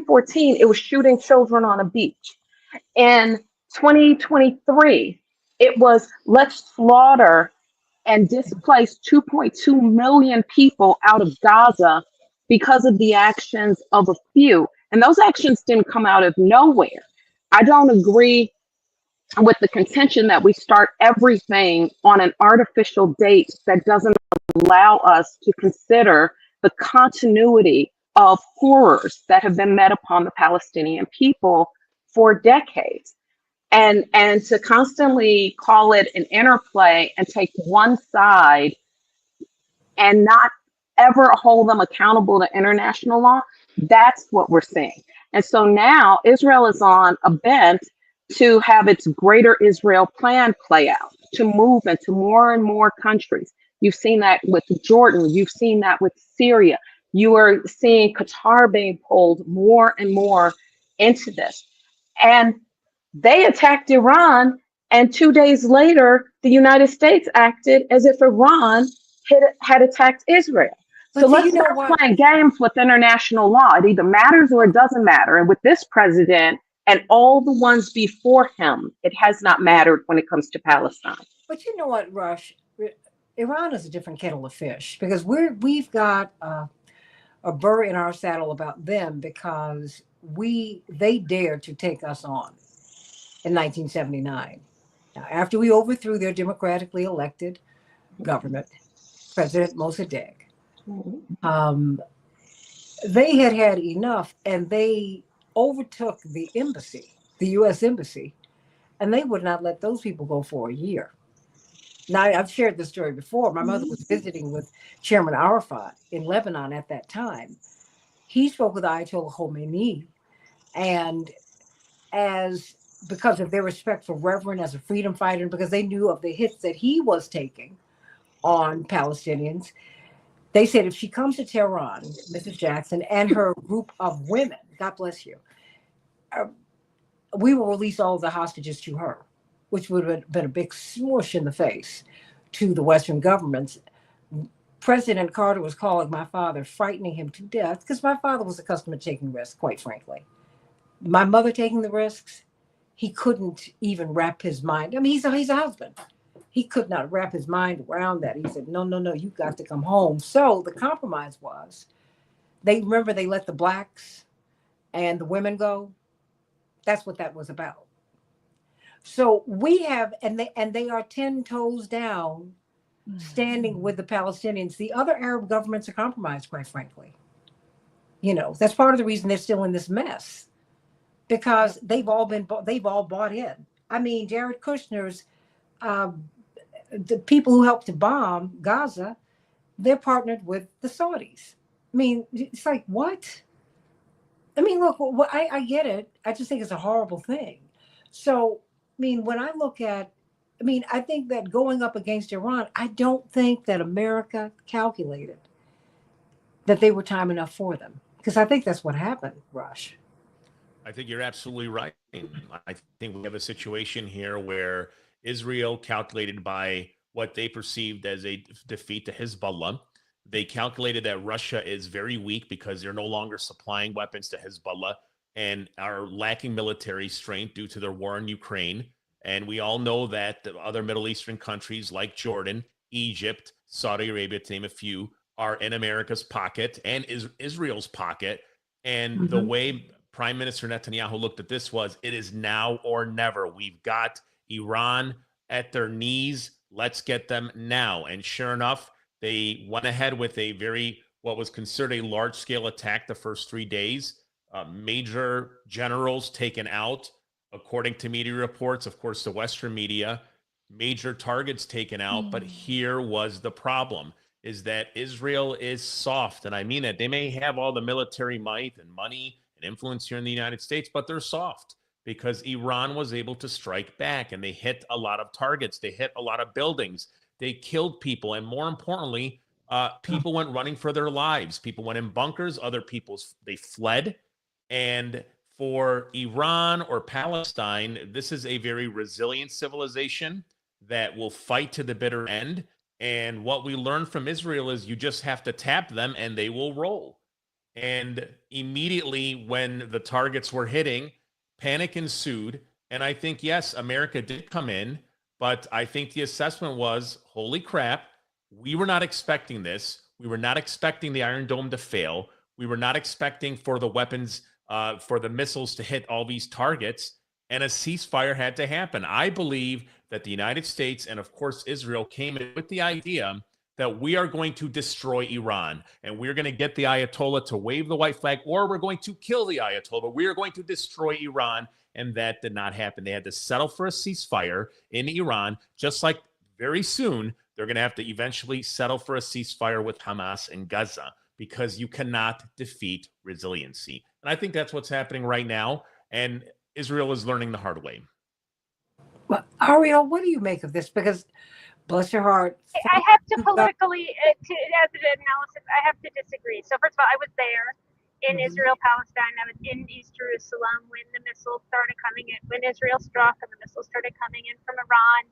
2014, it was shooting children on a beach. In 2023, it was let's slaughter and displace 2.2 million people out of Gaza because of the actions of a few. And those actions didn't come out of nowhere. I don't agree with the contention that we start everything on an artificial date that doesn't allow us to consider the continuity of horrors that have been met upon the Palestinian people for decades. And to constantly call it an interplay and take one side and not ever hold them accountable to international law, that's what we're seeing. And so now Israel is on a bent to have its greater Israel plan play out, to move into more and more countries. You've seen that with Jordan, you've seen that with Syria. You are seeing Qatar being pulled more and more into this. And they attacked Iran, and 2 days later, the United States acted as if Iran had attacked Israel. So But see, you let's know stop what? playing games with international law. It either matters or it doesn't matter. And with this president and all the ones before him, it has not mattered when it comes to Palestine. But you know what, Rush? Iran is a different kettle of fish because we've got a burr in our saddle about them because they dared to take us on in 1979. Now, after we overthrew their democratically elected government, President Mossadegh, Mhm. um, they had had enough, and they overtook the embassy, the U.S. embassy, and they would not let those people go for a year. Now, I've shared this story before. My mother was visiting with Chairman Arafat in Lebanon at that time. He spoke with Ayatollah Khomeini, and as because of their respect for Reverend as a freedom fighter, and because they knew of the hits that he was taking on Palestinians, they said if she comes to Tehran, Mrs. Jackson and her group of women, God bless you, uh, we will release all of the hostages to her, which would have been a big smush in the face to the Western governments. President Carter was calling my father, frightening him to death, because my father was accustomed to taking risks, quite frankly. My mother taking the risks, he couldn't even wrap his mind. I mean, he's a husband. He could not wrap his mind around that. He said, no, no, no, you got to come home. So the compromise was they let the blacks and the women go. That's what that was about. So we have, and they are 10 toes down, standing with the Palestinians. The other Arab governments are compromised, quite frankly. That's part of the reason they're still in this mess because they've all bought in. I mean, Jared Kushner's uh, the people who helped to bomb Gaza, they're partnered with the Saudis. I mean, it's like what? I mean, look, I get it. I just think it's a horrible thing. So, I mean, when I look at, I mean, I think that going up against Iran, I don't think that America calculated that they were time enough for them because I think that's what happened, Rush. I think you're absolutely right. I think we have a situation here where Israel calculated by what they perceived as a defeat to Hezbollah. They calculated that Russia is very weak because they're no longer supplying weapons to Hezbollah and are lacking military strength due to their war in Ukraine. And we all know that the other Middle Eastern countries like Jordan, Egypt, Saudi Arabia, to name a few, are in America's pocket and Israel's pocket. And the Mm-hmm. way Prime Minister Netanyahu looked at this was, it is now or never. We've got Iran at their knees. Let's get them now. And sure enough, they went ahead with what was considered a large scale attack the first 3 days. Major generals taken out, according to media reports, of course, the Western media, major targets taken out. But here was the problem, is that Israel is soft. And I mean that. They may have all the military might and money and influence here in the United States, but they're soft because Iran was able to strike back and they hit a lot of targets. They hit a lot of buildings. They killed people. And more importantly, people went running for their lives. People went in bunkers. Other people, they fled. And for Iran or Palestine, this is a very resilient civilization that will fight to the bitter end. And what we learned from Israel is you just have to tap them and they will roll. And immediately when the targets were hitting, panic ensued. And I think, yes, America did come in, but I think the assessment was, holy crap, we were not expecting this. We were not expecting the Iron Dome to fail. We were not expecting for the weapons, for the missiles to hit all these targets. And a ceasefire had to happen. I believe that the United States and, of course, Israel came in with the idea that we are going to destroy Iran and we're going to get the Ayatollah to wave the white flag, or we're going to kill the Ayatollah, but we are going to destroy Iran. And that did not happen. They had to settle for a ceasefire in Iran, just like very soon they're going to have to eventually settle for a ceasefire with Hamas in Gaza, because you cannot defeat resiliency. And I think that's what's happening right now. And Israel is learning the hard way. Well, Ariel, what do you make of this? Because bless your heart. I have to politically, as an analysis, I have to disagree. So first of all, I was there in Israel, Palestine. I was in East Jerusalem when the missiles started coming in, when Israel struck and the missiles started coming in from Iran.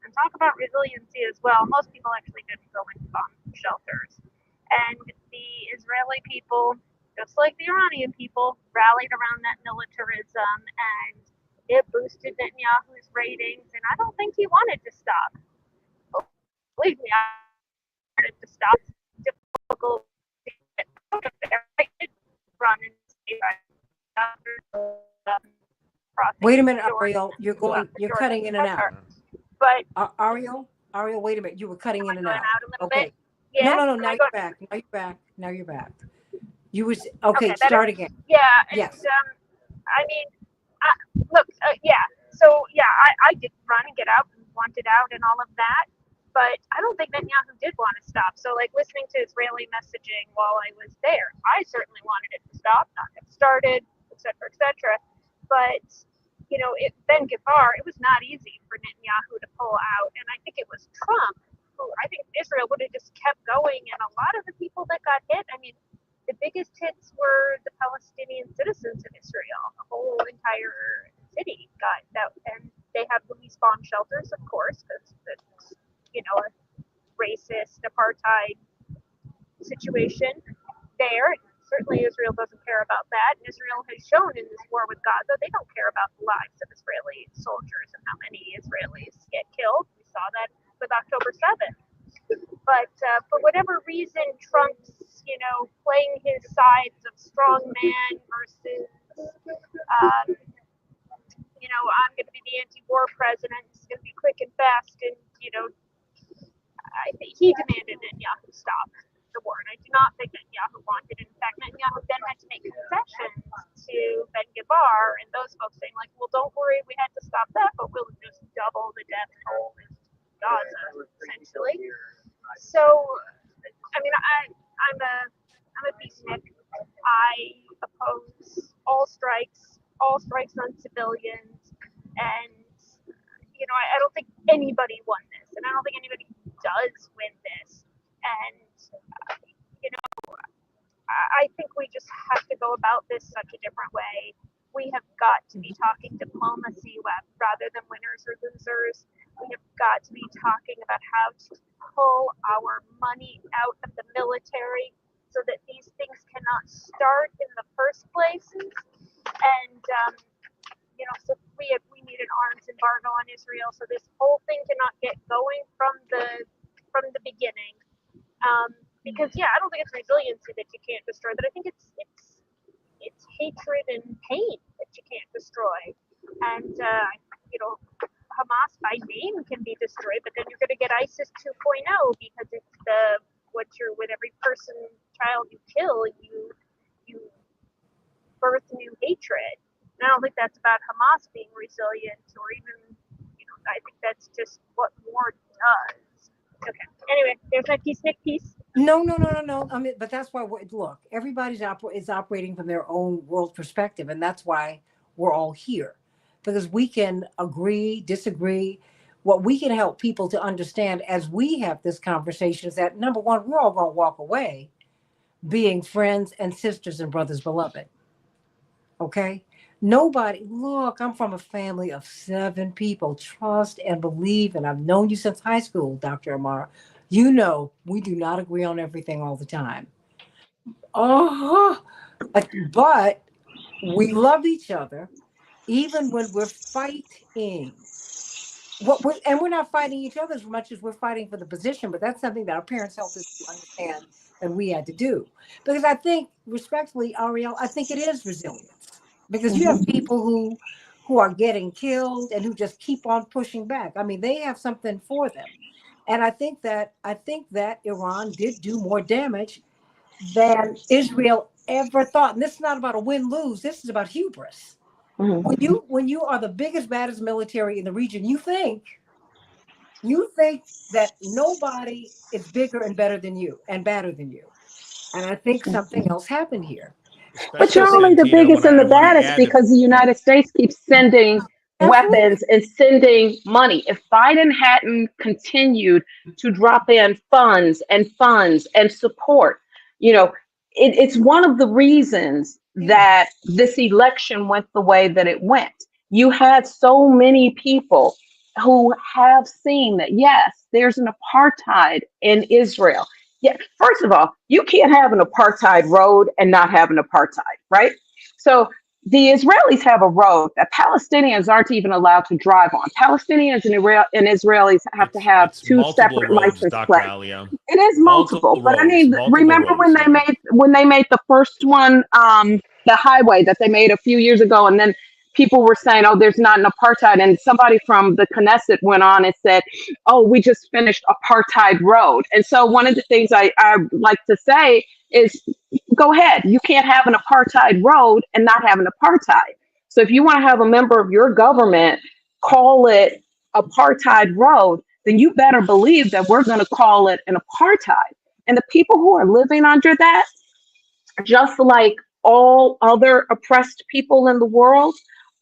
And talk about resiliency as well. Most people actually didn't go into bomb shelters. And the Israeli people, just like the Iranian people, rallied around that militarism, and it boosted Netanyahu's ratings. And I don't think he wanted to stop. Believe me, I wanted to stop. It's difficult to get out of there. I did run and say wait a minute, Ariel. You're cutting in and out. But Ariel, wait a minute. You were cutting in and out. Okay. Bit. Yeah. No. Now you're back. Now you're back. You was okay. Start again. Yeah. Yes. I mean, look. Yeah. So yeah, I did run and get out and wanted out and all of that. But I don't think Netanyahu did want to stop. So, like, listening to Israeli messaging while I was there, I certainly wanted it to stop, not get started, et cetera, et cetera. But, you know, Ben Gvir, it was not easy for Netanyahu to pull out. And I think it was Trump who, I think Israel would have just kept going. And a lot of the people that got hit, I mean, the biggest hits were the Palestinian citizens in Israel. The whole entire city got that. And they have police bomb shelters, of course, because it's, you know, a racist apartheid situation there. Certainly Israel doesn't care about that. And Israel has shown in this war with Gaza, they don't care about the lives of Israeli soldiers and how many Israelis get killed. We saw that with October 7th. But for whatever reason, Trump's, you know, playing his sides of strong man versus, you know, I'm going to be the anti-war president. It's going to be quick and fast. And, you know, I think he demanded Netanyahu stop the war, and I do not think Netanyahu wanted it. In fact, Netanyahu then had to make concessions to Ben Gvir and those folks saying, like, well, don't worry, we had to stop that, but we'll just double the death toll in Gaza, essentially. So, I mean, I'm a peacenik. I oppose all strikes on civilians, and you know, I don't think anybody won this, and I don't think anybody does win this. And, you know, I think we just have to go about this such a different way. We have got to be talking diplomacy rather than winners or losers. We have got to be talking about how to pull our money out of the military so that these things cannot start in the first place. And, you know, so we need an arms embargo on Israel, so this whole thing cannot get going from the beginning. Because yeah, I don't think it's resiliency that you can't destroy, but I think it's hatred and pain that you can't destroy. And you know, Hamas by name can be destroyed, but then you're going to get ISIS 2.0 because it's with every child you kill, you birth new hatred. And I don't think that's about Hamas being resilient, or even, you know, I think that's just what war does. Okay. Anyway, there's my peacenik piece. No. I mean, but that's why look, everybody's is operating from their own world perspective, and that's why we're all here, because we can agree, disagree. What we can help people to understand as we have this conversation is that, number one, we're all going to walk away being friends and sisters and brothers beloved. Okay? Nobody, look, I'm from a family of 7 people. Trust and believe, and I've known you since high school, Dr. Amara. You know, we do not agree on everything all the time. Oh, but we love each other even when we're fighting. And we're not fighting each other as much as we're fighting for the position, but that's something that our parents helped us to understand and we had to do. Because I think, respectfully, Ariel, I think it is resilience. Because you have people who are getting killed and who just keep on pushing back. I mean, they have something for them. And I think that Iran did do more damage than Israel ever thought. And this is not about a win-lose. This is about hubris. Mhm. When you are the biggest, baddest military in the region, you think that nobody is bigger and better than you and badder than you. And I think something else happened here. But Especially you're So only the Santita, biggest and the I want to baddest add that. because the Oh, United States keeps sending absolutely. weapons and sending money. If Biden hadn't continued to drop in funds and support, you know, it's one of the reasons Yeah. that this election went the way that it went. You had so many people who have seen that, yes, there's an apartheid in Israel. Yeah, first of all, you can't have an apartheid road and not have an apartheid, right? So the Israelis have a road that Palestinians aren't even allowed to drive on. Palestinians and Israelis have to have it's two multiple separate roads, license Dr. plates. Alia. It is multiple, but I mean, Multiple remember roads. Yeah. when they made the first one, the highway that they made a few years ago, and then people were saying, "Oh, there's not an apartheid," and somebody from the Knesset went on and said, "Oh, we just finished apartheid road." And so one of the things I like to say is, go ahead. You can't have an apartheid road and not have an apartheid. So if you want to have a member of your government call it apartheid road, then you better believe that we're going to call it an apartheid. And the people who are living under that, just like all other oppressed people in the world,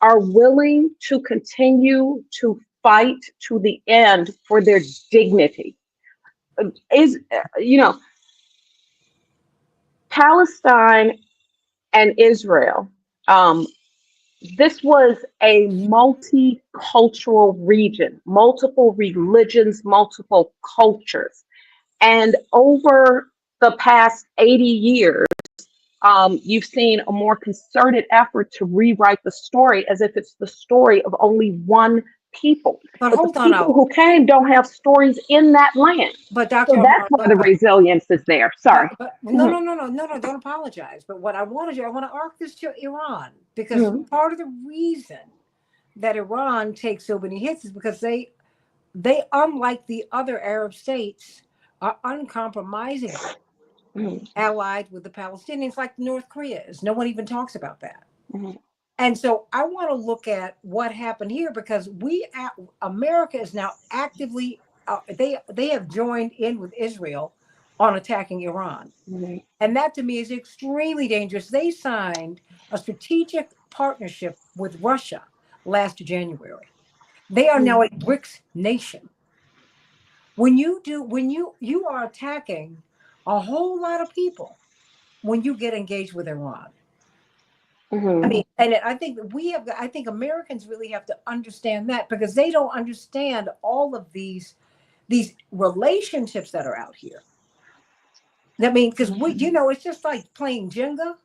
are willing to continue to fight to the end for their dignity. Is you know, Palestine and Israel. Um, this was a multicultural region, multiple religions, multiple cultures. And over the past 80 years, you've seen a more concerted effort to rewrite the story as if it's the story of only one people. But But the hold on people now. who came don't have stories in that land. But So Dr. that's Amar, why the resilience is there. Sorry. but no, Mhm, no, no, no, no, no, don't apologize. But what I want to do, I want to arc this to Iran because mhm, part of the reason that Iran takes so many hits is because they unlike the other Arab states are uncompromisingly mhm, allied with the Palestinians like North Korea is. No one even talks about that. mhm, And so I want to look at what happened here because America is now actively they have joined in with Israel on attacking Iran. mhm, And that to me is extremely dangerous. They signed a strategic partnership with Russia last January. They are now mhm, a BRICS nation. When you are attacking a whole lot of people when you get engaged with Iran. I mhm. mean, and I think that I think Americans really have to understand that because they don't understand all of these relationships that are out here. I mean, because it's just like playing Jenga.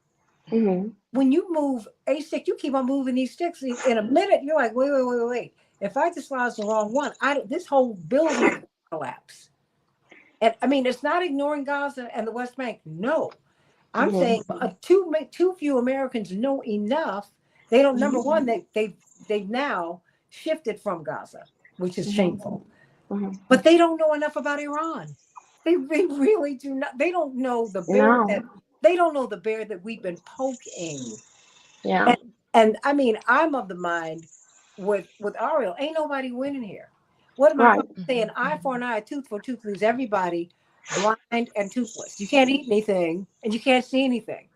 Mhm. When you move a stick, you keep on moving these sticks. In a minute, you're like, wait, wait, wait, wait, wait. If I dislodge the wrong one, this whole building is collapse. And I mean, it's not ignoring Gaza and the West Bank. No, I'm Mhm. saying too few Americans know enough. They don't. Number Mhm. one, they've now shifted from Gaza, which is Mhm. shameful. Mhm. But they don't know enough about Iran. They really do not. They don't know the bear No. that they don't know the bear that we've been poking. Yeah. And I mean, I'm of the mind with Ariel, ain't nobody winning here. What am I Right. saying? Eye for an eye, tooth for tooth leaves everybody blind and toothless. You can't eat anything and you can't see anything.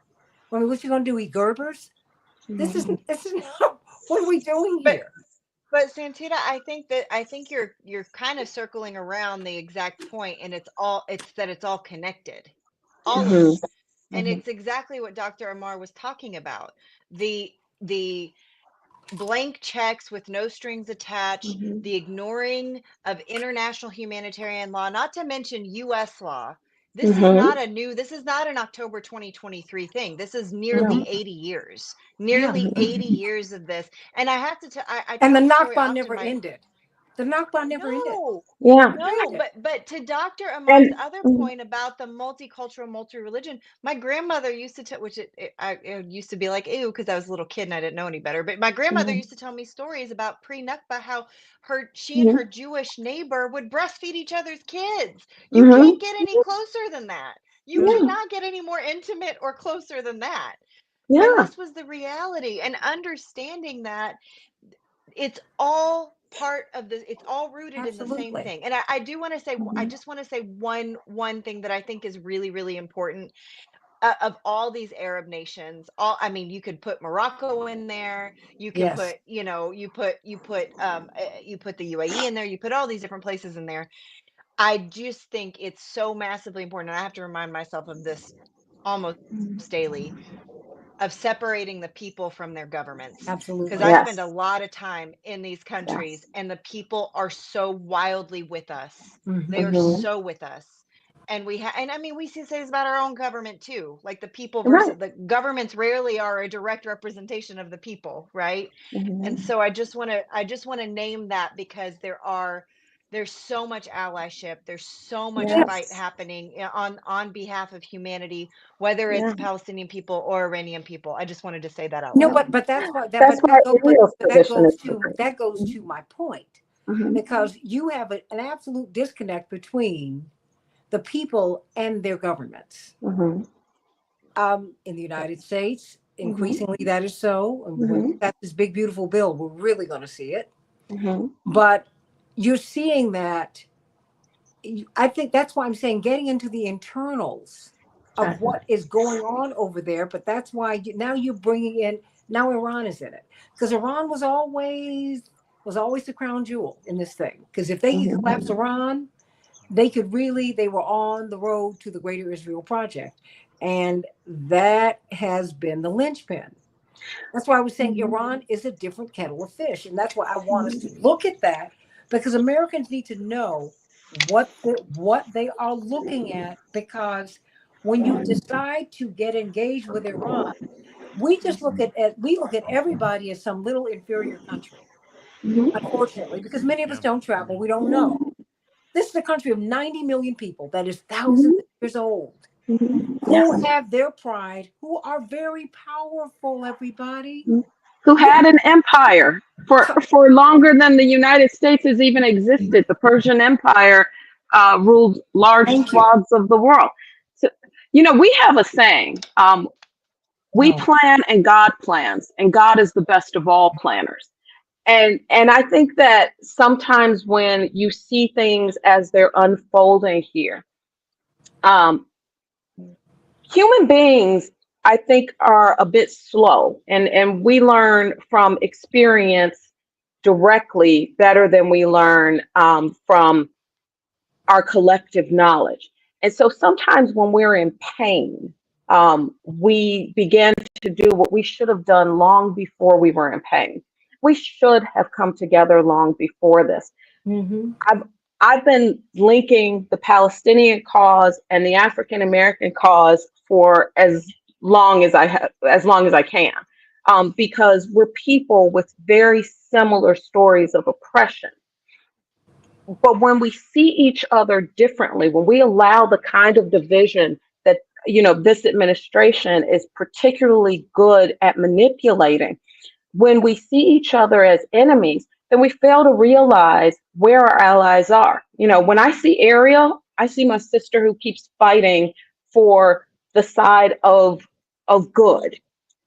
I mean, what you gonna do? Eat Gerbers? Mhm. This is not what are we doing But here? Santita, I think you're kind of circling around the exact point, and it's all connected, all of Mhm. it, and Mhm. it's exactly what Dr. Amar was talking about. The blank checks with no strings attached, Mhm. the ignoring of international humanitarian law, not to mention U.S. law, This is Mhm. not this is not an October 2023 thing. This is nearly No. 80 years, Yeah. nearly 80 years of this. And I have to tell, I And tell the the story Nakba often. never ended. The Nakba never ended. No, Yeah. no, Ended. but to Dr. Amar's And other mhm. point about the multicultural, multi-religion, my grandmother used to tell, which it used to be like, ew, because I was a little kid and I didn't know any better. But my grandmother used to tell me stories about pre-Nakba, how she and Mhm. her Jewish neighbor would breastfeed each other's kids. You Mhm. can't get any closer than that. You Mm-mm. Yeah. cannot get any more intimate or closer than that. And Yeah. this was the reality. And understanding that it's all part of this, it's all rooted in the same Absolutely. thing. And I do want to say, I Mhm. just want to say one thing that I think is really, really important. Of all these Arab nations, I mean, you could put Morocco in there, you can Yes. put, you put the UAE in there, you put all these different places in there. I just think it's so massively important, and I have to remind myself of this almost daily, of separating the people from their governments, because I Absolutely. spend a Yes. lot of time in these countries Yes. and the people are so wildly with us. They Hmm. are Mhm. so with us. And and I mean, we see things about our own government too, like the people Right. versus the governments rarely are a direct representation of the people, right? And Mhm. so I just want to name that, because there's so much allyship, there's so much Yeah. fight Yes. happening on behalf of humanity, whether Yeah. it's Palestinian people or Iranian people. I just wanted to say that out No, loud. but that's why that That's but why that go Israel's but that position goes is so to great. my point, Mhm. because you have an absolute disconnect between the people and their governments. Mhm. In the United States, Mhm. increasingly that is so. And when we Mhm. got this big beautiful bill, we're really going to see it. Mhm. But you're seeing that. I think that's why I'm saying getting into the internals of Exactly. what is going on over there. But that's why now you're bringing in, now Iran is in it, because Iran was always the crown jewel in this thing. Because if they could Mhm. collapse Iran, they were on the road to the Greater Israel Project, and that has been the linchpin. That's why I was saying Mhm. Iran is a different kettle of fish. And that's why I want us Mhm. to look at that, because Americans need to know what they are looking at. Because when you decide to get engaged with Iran, we look at everybody as some little inferior country, Mhm. unfortunately, because many of us Yeah. don't travel, we don't know. This is a country of 90 million people that is thousands Mhm. of years old, Mhm. who Yes. have their pride, who are very powerful, everybody. Mhm. Who You had an empire so for longer than the United States has even existed. The Persian Empire ruled large thank you. swaths of the world. So, we have a saying: we Oh, plan and God plans, and God is the best of all planners. And I think that sometimes when you see things as they're unfolding here, um, human beings, I think, are a bit slow, and we learn from experience directly better than we learn from our collective knowledge. And so sometimes when we're in pain, we begin to do what we should have done long before we were in pain. We should have come together long before this. mm-hmm. I've I've been linking the Palestinian cause and the African American cause for as long as I can, because we're people with very similar stories of oppression. But when we see each other differently, when we allow the kind of division that this administration is particularly good at manipulating, when we see each other as enemies, then we fail to realize where our allies are. When I see Ariel, I see my sister who keeps fighting for the side of good.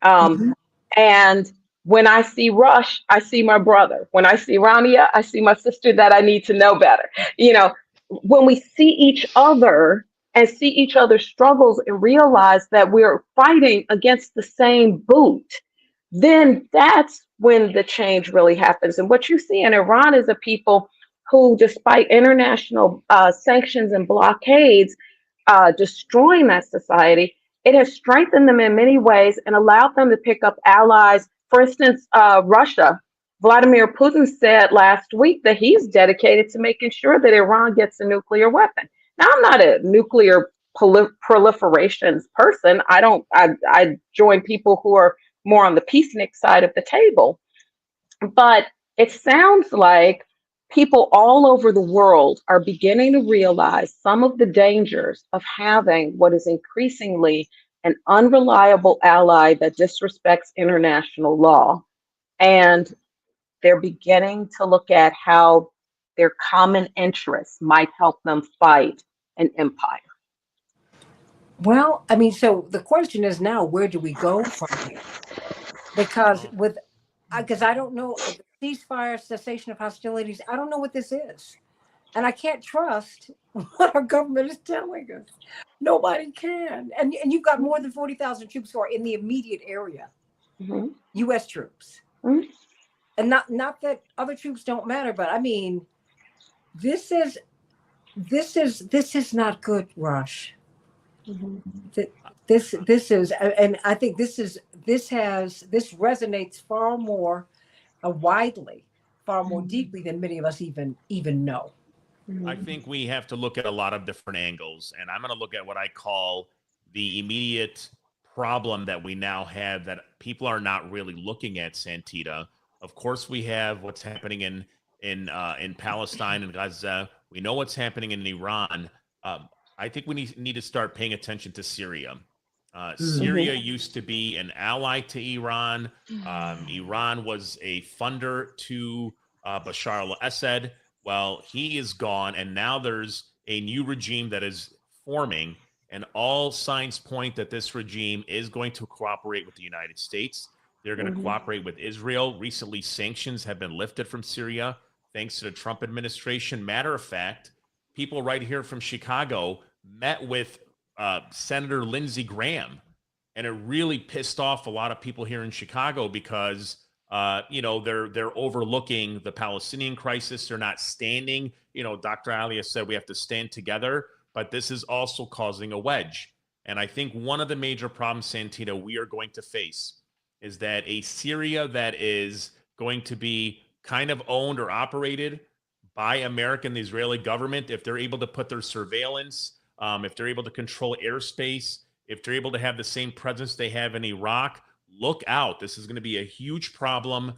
Um, Mm-hmm. and when I see Rush, I see my brother. When I see Rania, I see my sister that I need to know better. When we see each other and see each other's struggles and realize that we're fighting against the same boot, then that's when the change really happens. And what you see in Iran is a people who, despite international sanctions and blockades destroying that society, it has strengthened them in many ways and allowed them to pick up allies. For instance, Russia. Vladimir Putin said last week that he's dedicated to making sure that Iran gets a nuclear weapon. Now, I'm not a nuclear proliferations person. I join people who are more on the peacenik side of the table. But it sounds like people all over the world are beginning to realize some of the dangers of having what is increasingly an unreliable ally that disrespects international law. And they're beginning to look at how their common interests might help them fight an empire. Well, I mean, so the question is now, where do we go from here? Because I don't know the ceasefire, cessation of hostilities. I don't know what this is, and I can't trust what our government is telling us. Nobody can, and you've got more than 40,000 troops who are in the immediate area, Mm-hmm. U.S. troops, Mm-hmm. and not that other troops don't matter, but I mean, this is not good, Rush. Mm-hmm. This is, and I think this resonates far more widely, far more deeply than many of us even know. I think we have to look at a lot of different angles, and I'm going to look at what I call the immediate problem that we now have that people are not really looking at, Santita. Of course, we have what's happening in Palestine and Gaza. We know what's happening in Iran. I think we need to start paying attention to Syria. Syria used to be an ally to Iran. Iran was a funder to Bashar al-Assad. Well, he is gone, and now there's a new regime that is forming, and all signs point that this regime is going to cooperate with the United States. They're going to cooperate with Israel. Recently, sanctions have been lifted from Syria thanks to the Trump administration. Matter of fact, people right here from Chicago met with Senator Lindsey Graham, and it really pissed off a lot of people here in Chicago because they're overlooking the Palestinian crisis. They're not standing. Dr. Ali has said we have to stand together, but this is also causing a wedge. And I think one of the major problems, Santita, we are going to face is that a Syria that is going to be kind of owned or operated by America and the Israeli government, if they're able to put their surveillance, if they're able to control airspace, if they're able to have the same presence they have in Iraq, look out. This is going to be a huge problem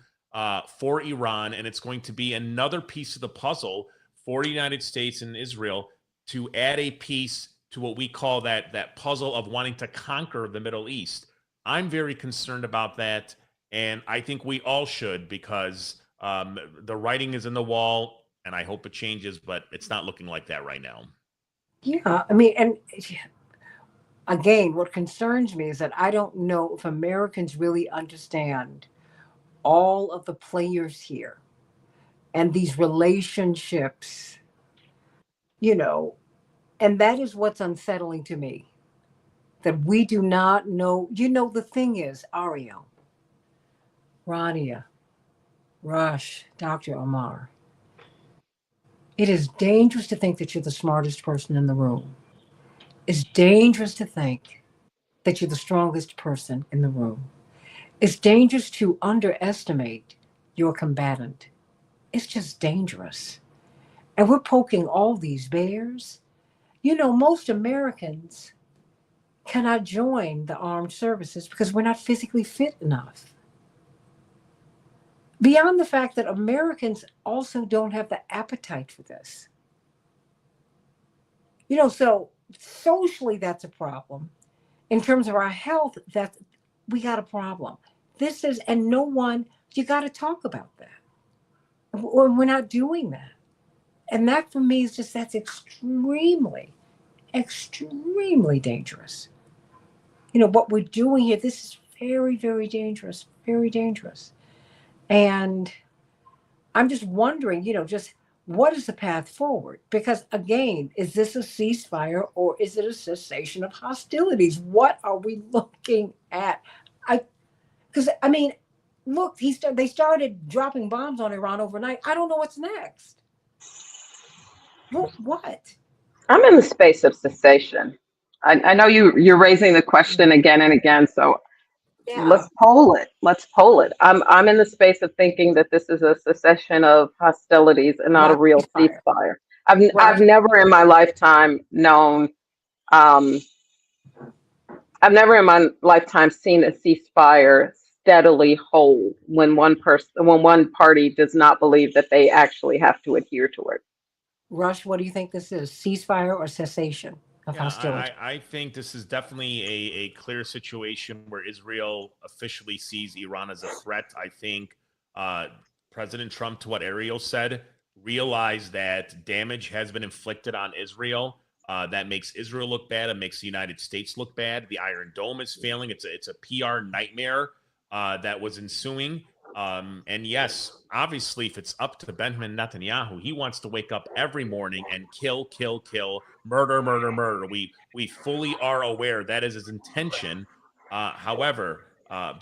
for Iran, and it's going to be another piece of the puzzle for the United States and Israel to add a piece to what we call that puzzle of wanting to conquer the Middle East. I'm very concerned about that, and I think we all should because the writing is in the wall, and I hope it changes, but it's not looking like that right now. Yeah, I mean, and again, what concerns me is that I don't know if Americans really understand all of the players here and these relationships, and that is what's unsettling to me, that we do not know. The thing is, Ariel, Rania, Rush, Dr. Omar, it is dangerous to think that you're the smartest person in the room. It's dangerous to think that you're the strongest person in the room. It's dangerous to underestimate your combatant. It's just dangerous. And we're poking all these bears. Most Americans cannot join the armed services because we're not physically fit enough. Beyond the fact that Americans also don't have the appetite for this. So socially, that's a problem. In terms of our health, that we got a problem. And no one, you got to talk about that. We're not doing that. And that for me is that's extremely, extremely dangerous. What we're doing here, this is very, very dangerous, very dangerous. And I'm just wondering, just what is the path forward? Because again, is this a ceasefire or is it a cessation of hostilities? What are we looking at? Look, they started dropping bombs on Iran overnight. I don't know what's next. What? I'm in the space of cessation. I know you're raising the question again and again, so Yeah. let's poll it. I'm in the space of thinking that this is a cessation of hostilities and not a real ceasefire. I've never in my lifetime known Um, I've never in my lifetime seen a ceasefire steadily hold when one party does not believe that they actually have to adhere to it. Rush, what do you think this is? Ceasefire or cessation of Yeah, hostility? I think this is definitely a clear situation where Israel officially sees Iran as a threat. I think uh, President Trump, to what Ariel said, realized that damage has been inflicted on Israel. That makes Israel look bad. It makes the United States look bad. The Iron Dome is failing. It's a PR nightmare that was ensuing. And yes, obviously, if it's up to Benjamin Netanyahu, he wants to wake up every morning and kill, kill, kill, murder, murder, murder. We fully are aware that is his intention. However,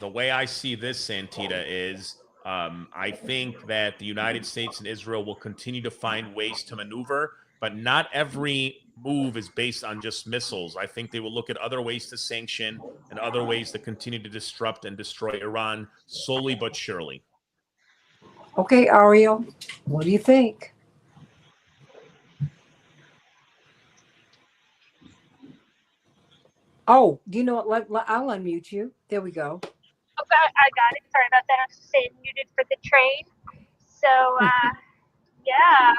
the way I see this, Santita, is I think that the United States and Israel will continue to find ways to maneuver, but not every move is based on just missiles. I think they will look at other ways to sanction and other ways to continue to disrupt and destroy Iran slowly but surely. Okay, Ariel, what do you think? Oh, do you know what? I'll unmute you. There we go. I got it. Sorry about that. I was staying muted for the train. So, yeah,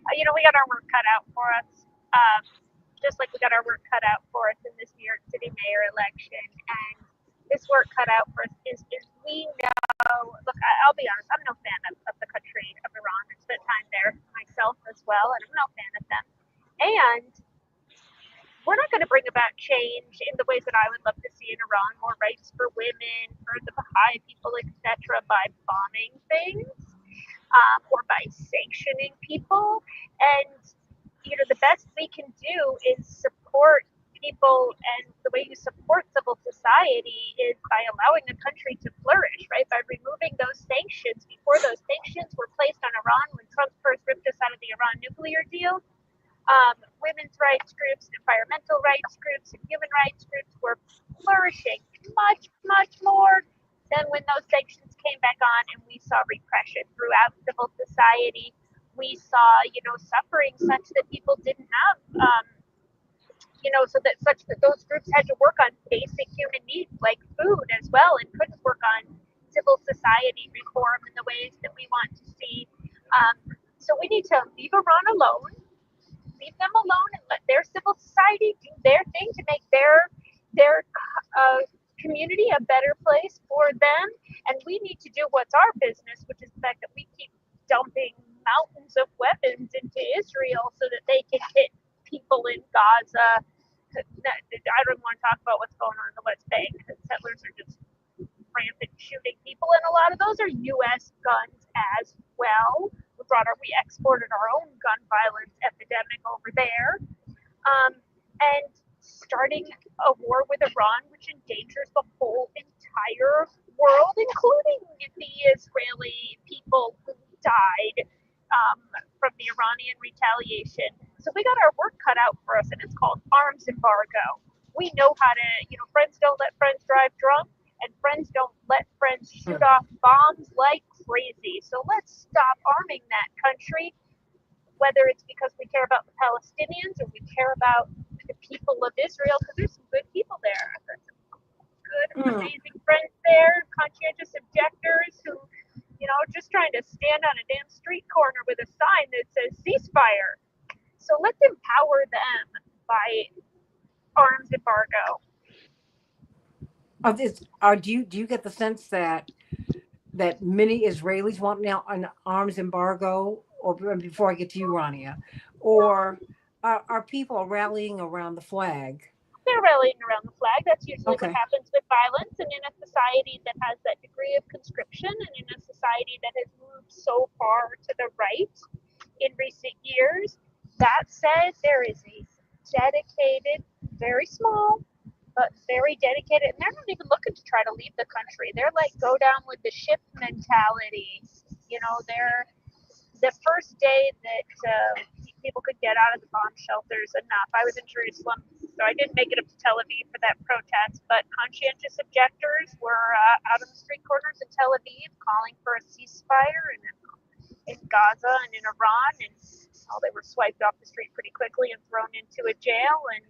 we got our work cut out for us. Just like we got our work cut out for us in this New York City mayor election. And this work cut out for us is we know, look, I'll be honest, I'm no fan of the country of Iran. I spent time there myself as well, and I'm no fan of them. And we're not going to bring about change in the ways that I would love to see in Iran, more rights for women, for the Baha'i people, etc., by bombing things or by sanctioning people. And, the best we can do is support people, and the way you support civil society is by allowing a country to flourish, right? By removing those sanctions. Before those sanctions were placed on Iran, when Trump first ripped us out of the Iran nuclear deal, women's rights groups, environmental rights groups, and human rights groups were flourishing much, much more than when those sanctions came back on and we saw repression throughout civil society. We saw, suffering such that people didn't have, such that those groups had to work on basic human needs like food as well, and couldn't work on civil society reform in the ways that we want to see. So we need to leave Iran alone, leave them alone, and let their civil society do their thing to make their community a better place for them. And we need to do what's our business, which is the fact that we keep dumping mountains of weapons into Israel so that they can hit people in Gaza. I don't want to talk about what's going on in the West Bank, because settlers are just rampant shooting people, and a lot of those are U.S. guns as well. We exported our own gun violence epidemic over there, and starting a war with Iran, which endangers the whole entire world, including the Israeli people who died from the Iranian retaliation. So we got our work cut out for us, and it's called arms embargo. We know how to, friends don't let friends drive drunk, and friends don't let friends shoot off bombs like crazy. So let's stop arming that country, whether it's because we care about the Palestinians or we care about the people of Israel, because there's some good people there. There's some good, amazing friends there, conscientious objectors who, just trying to stand on a damn street corner with a sign that says ceasefire. So let's empower them by arms embargo. Do you get the sense that many Israelis want now an arms embargo, or before I get to you, Rania, or are people rallying around the flag? They're rallying around the flag. That's usually Okay. what happens with violence, and in a society that has that degree of conscription, and in a society that has moved so far to the right in recent years. That said, there is a dedicated, very small, but very dedicated, and they're not even looking to try to leave the country. They're like, go down with the ship mentality. They're the first day that people could get out of the bomb shelters enough. I was in Jerusalem, so I didn't make it up to Tel Aviv for that protest, but conscientious objectors were out on the street corners in Tel Aviv calling for a ceasefire, and in Gaza and in Iran, and they were swiped off the street pretty quickly and thrown into a jail. And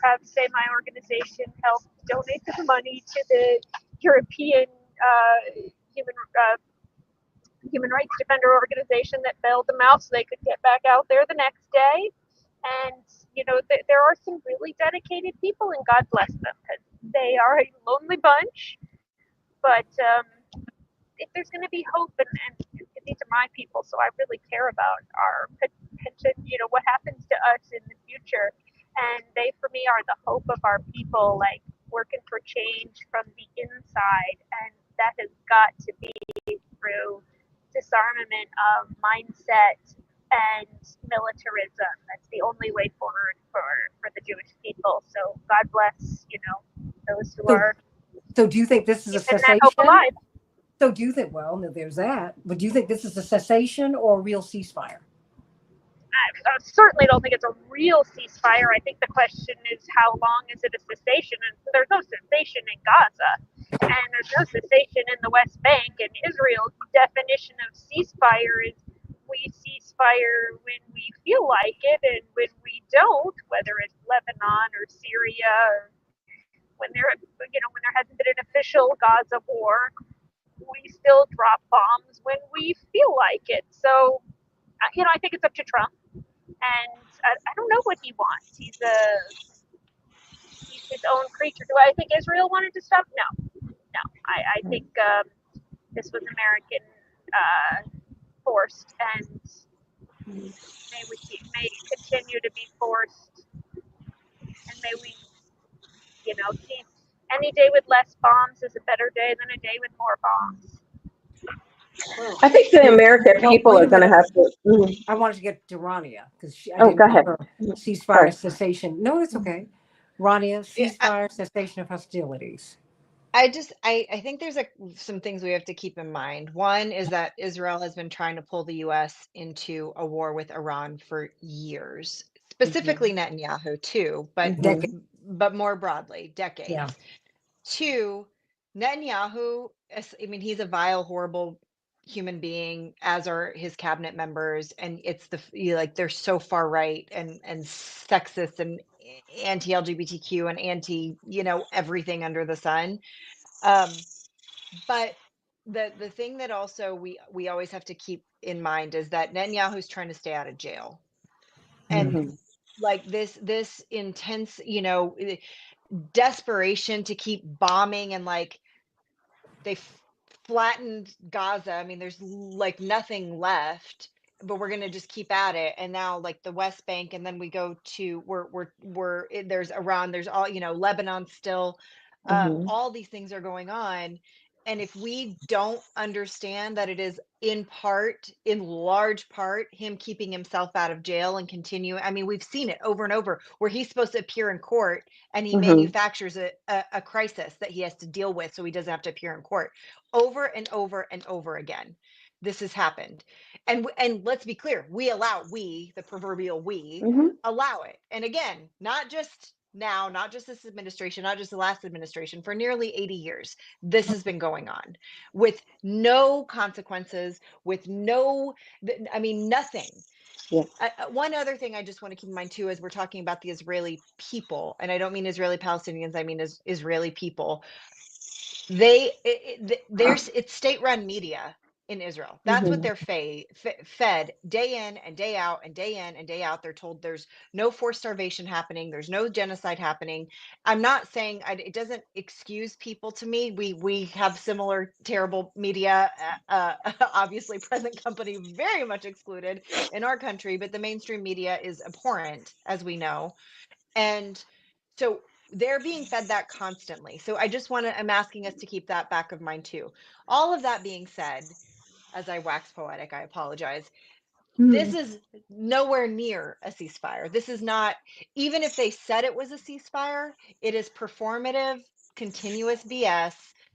proud to say my organization helped donate the money to the European human human rights defender organization that bailed them out so they could get back out there the next day. And there are some really dedicated people, and God bless them, because they are a lonely bunch. But if there's going to be hope, and these are my people, so I really care about our pension, what happens to us in the future. And they, for me, are the hope of our people, like working for change from the inside. And that has got to be through disarmament of mindset and militarism. That's the only way forward for the Jewish people. So God bless, those who are. So do you think this is a keeping that cessation? hope alive. So do you think, well, no, there's that, but do you think this is a cessation or a real ceasefire? I certainly don't think it's a real ceasefire. I think the question is, how long is it a cessation? And there's no cessation in Gaza, and there's no cessation in the West Bank. And Israel's definition of ceasefire is we ceasefire when we feel like it, and when we don't, whether it's Lebanon or Syria, or when there hasn't been an official Gaza war, we still drop bombs when we feel like it. So, I think it's up to Trump. And I don't know what he wants. He's his own creature. Do I think Israel wanted to stop? No. I think this was American forced, and may continue to be forced. And may we, see any day with less bombs is a better day than a day with more bombs. I think the American people are going to have to. I wanted to get to Rania because I Oh, didn't go ahead. ceasefire cessation. No, it's okay. Rania, ceasefire cessation of hostilities. I think there's some things we have to keep in mind. One is that Israel has been trying to pull the U.S. into a war with Iran for years, specifically Netanyahu too, but more broadly, decades. Yeah. Two, Netanyahu, he's a vile, horrible human being, as are his cabinet members, and it's they're so far right and sexist and anti-LGBTQ and anti everything under the sun. But the thing that also we always have to keep in mind is that Netanyahu's trying to stay out of jail, and like this intense desperation to keep bombing, and like they flattened Gaza. I mean, there's like nothing left, but we're gonna just keep at it. And now like the West Bank, and then we go to there's Iran, there's all Lebanon still. All these things are going on. And if we don't understand that it is in large part, him keeping himself out of jail and continue. I mean, we've seen it over and over where he's supposed to appear in court and he manufactures a crisis that he has to deal with so he doesn't have to appear in court over and over and over again. This has happened. And let's be clear, the proverbial allow it. And again, not just now, not just this administration, not just the last administration, for nearly 80 years, this has been going on with no consequences, with nothing. Yeah. One other thing I just want to keep in mind too, as we're talking about the Israeli people, and I don't mean Israeli Palestinians, I mean Israeli people. It's state-run media in Israel. That's what they're fed day in and day out and day in and day out. They're told there's no forced starvation happening. There's no genocide happening. I'm not saying it doesn't excuse people to me. We have similar terrible media, obviously present company very much excluded in our country, but the mainstream media is abhorrent, as we know. And so they're being fed that constantly. So I'm asking us to keep that back of mind too. All of that being said, as I wax poetic, I apologize. This is nowhere near a ceasefire. This is not, even if they said it was a ceasefire, it is performative, continuous BS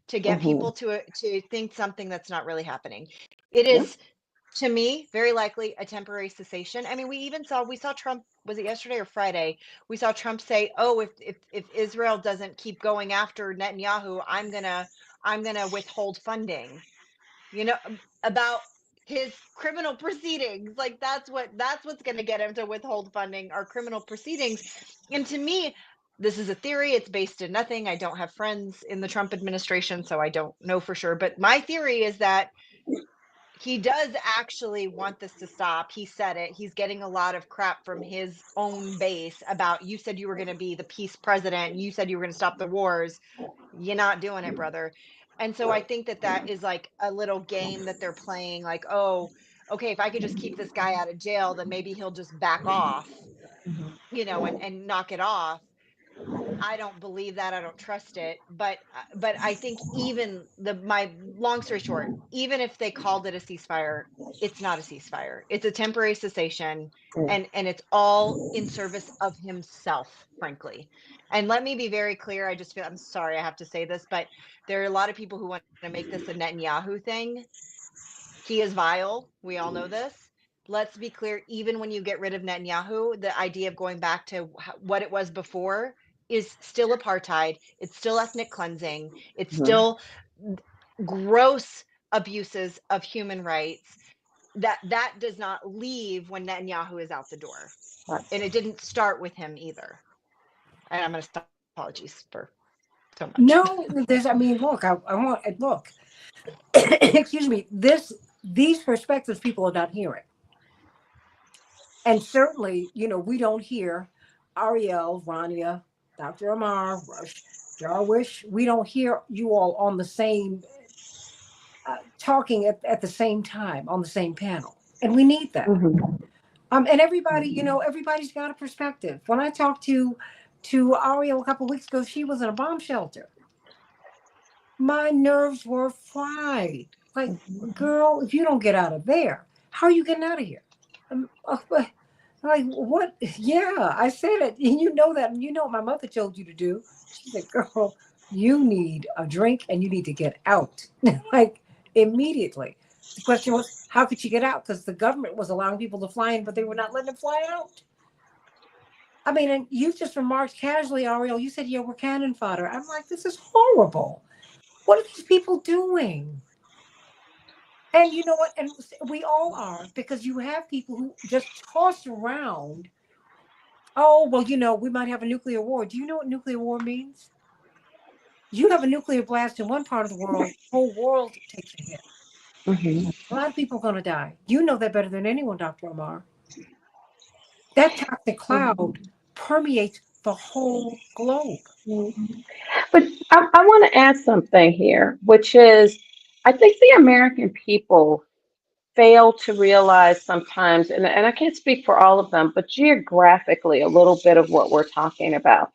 to get people to think something that's not really happening. It is, to me, very likely a temporary cessation. I mean, we saw Trump, was it yesterday or Friday? We saw Trump say, "Oh, if Israel doesn't keep going after Netanyahu, I'm gonna withhold funding." About his criminal proceedings. Like that's what's going to get him to withhold funding, are criminal proceedings. And to me, this is a theory. It's based in nothing. I don't have friends in the Trump administration, so I don't know for sure. But my theory is that he does actually want this to stop. He said it. He's getting a lot of crap from his own base about, you said you were going to be the peace president. You said you were going to stop the wars. You're not doing it, brother. And so I think that is like a little game that they're playing, like, oh, okay, if I could just keep this guy out of jail, then maybe he'll just back off, and knock it off. I don't believe that. I don't trust it. But I think even my long story short, even if they called it a ceasefire, it's not a ceasefire. It's a temporary cessation, and it's all in service of himself, frankly. And let me be very clear. I'm sorry I have to say this, but there are a lot of people who want to make this a Netanyahu thing. He is vile. We all know this. Let's be clear. Even when you get rid of Netanyahu, the idea of going back to what it was before is still apartheid. It's still ethnic cleansing. It's still gross abuses of human rights. That does not leave when Netanyahu is out the door. Right. And it didn't start with him either. And I'm going to stop. Apologies for so much. No, look, I want, look, excuse me, these perspectives people are not hearing. And certainly, we don't hear Ariel, Rania, Dr. Amar, Rush, Jarwish. We don't hear you all on the same, talking at the same time, on the same panel. And we need that. And everybody, everybody's got a perspective. When I talked to Ariel a couple of weeks ago, she was in a bomb shelter. My nerves were fried. Like, girl, if you don't get out of there, how are you getting out of here? Like, what? Yeah, I said it. And you know that. And you know what my mother told you to do. She said, girl, you need a drink and you need to get out. Like, immediately. The question was, how could she get out? Because the government was allowing people to fly in, but they were not letting them fly out. I mean, and you just remarked casually, Ariel, you said, we're cannon fodder. I'm like, this is horrible. What are these people doing? And you know what? And we all are, because you have people who just toss around, oh, well, we might have a nuclear war. Do you know what nuclear war means? You have a nuclear blast in one part of the world, the whole world takes a hit. A lot of people are going to die. You know that better than anyone, Dr. Amar. That toxic cloud permeates the whole globe. But I want to add something here, which is, I think the American people fail to realize sometimes, and I can't speak for all of them, but geographically, a little bit of what we're talking about.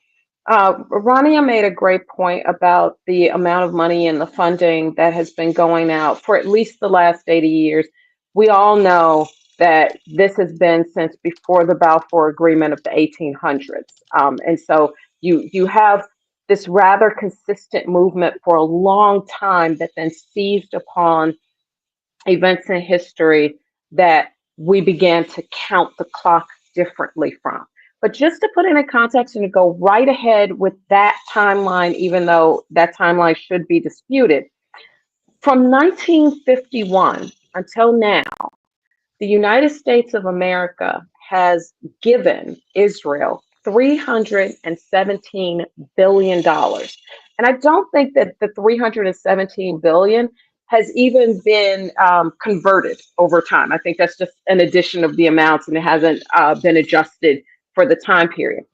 Rania made a great point about the amount of money and the funding that has been going out for at least the last 80 years. We all know that this has been since before the Balfour Agreement of the 1800s. And so you have this rather consistent movement for a long time that then seized upon events in history that we began to count the clock differently from. But just to put it in context and to go right ahead with that timeline, even though that timeline should be disputed, from 1951 until now, the United States of America has given Israel $317 billion. And I don't think that the $317 billion has even been converted over time. I think that's just an addition of the amounts, and it hasn't been adjusted for the time period.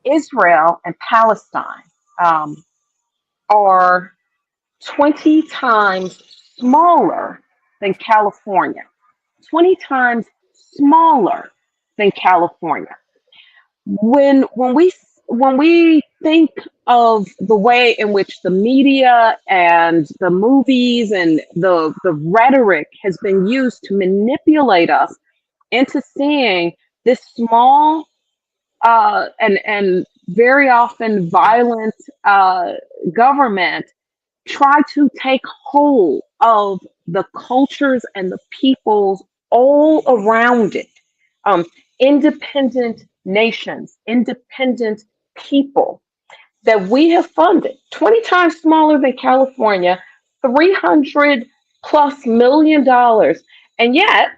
Israel and Palestine are 20 times smaller than California. 20 times smaller than California. When we think of the way in which the media and the movies and the rhetoric has been used to manipulate us into seeing this small and very often violent government try to take hold of the cultures and the peoples all around it. Independent nations, independent people that we have funded, 20 times smaller than California, $300 plus million dollars. And yet,